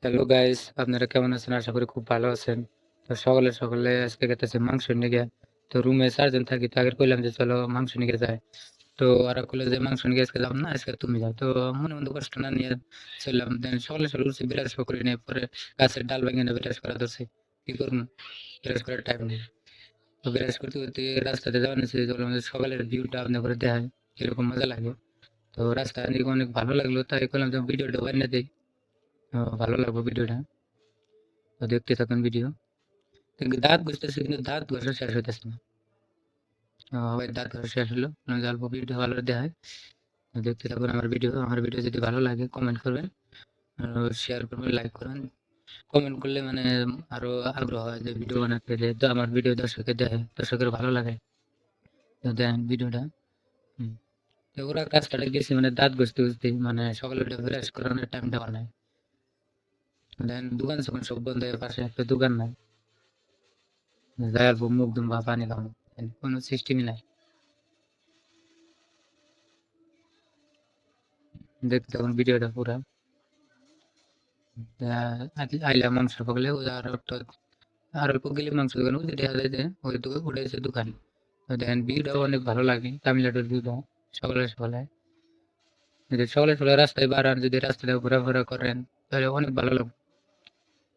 Hello guys, আপনারা কেমন আছেন? আশা করি খুব ভালো আছেন। তো সকালে আজকে গেতেছি মাংস নিগে। তো রুমে ৪ জন থাকি। তো আগে কইলাম যে চলো মাংস নিগে যাই। তো ওরা কইলো যে মাংস নিগে আজকে যাবো না, আজকে তুমি যাও। তো মনে মধ্যে কষ্ট না নিয়ে চললাম। দেন সকালে উঠছি, ব্রাশ করি নাই। পরে গাছের ডাল ভেঙে এনে ব্রাশ করা ধরছি। কি করব? ব্রাশ করার টাইম নেই। তো ব্রাশ করতে রাস্তাতে যাওয়া নিয়েছি। বললাম যে সকালের ভিউটা আপনাদের দেখাই, কিরকম মজা লাগে। তো রাস্তা দিকে অনেক ভালো লাগলো, তাই করলাম যে ভিডিওটা বানিয়ে দেই। ভালো লাগবে ভিডিওটা। তো দেখতে থাকুন ভিডিও। কিন্তু দাঁত ঘষতেছি, কিন্তু দাঁত ঘষা শেষ হইতেছে না। ওই দাঁত ঘষা শেষ হলো, অল্প ভিডিও ভালো দেখায়। তো দেখতে থাকুন আমার ভিডিও যদি ভালো লাগে কমেন্ট করবেন, শেয়ার করবেন, লাইক করবেন। কমেন্ট করলে মানে আরো আগ্রহ হয় যে ভিডিও বানাতে, যে তো আমার ভিডিও দর্শকের দেখে, দর্শকের ভালো লাগে। তো দেখেন ভিডিওটা। তো ওরা কাজটা গেছি মানে দাঁত ঘষতে মানে সকালে উঠে ব্রাশ করানোর টাইমটা বানায়। দেন দোকান যখন সব বন্ধ হয়ে, পাশে একটা দোকান নাই, যাই অল্প মুখ দুম বা পানি খাবো, কোনো সিস্টেমই নাই। দেখতে থাকুন ভিডিওটা পুরা। আইলাম মাংস পাকলে, আর অল্প গেলে মাংস দোকান ওই যে দেখা যায় যে ওই উঠেছে দোকান। তো দেখেন ভিউটাও অনেক ভালো লাগে, তামিলনাড়ুর ভিউটা সকালে সকালে রাস্তায় বাড়ান, যদি রাস্তায় ঘোরাফেরা করেন তাহলে অনেক ভালো লাগবে।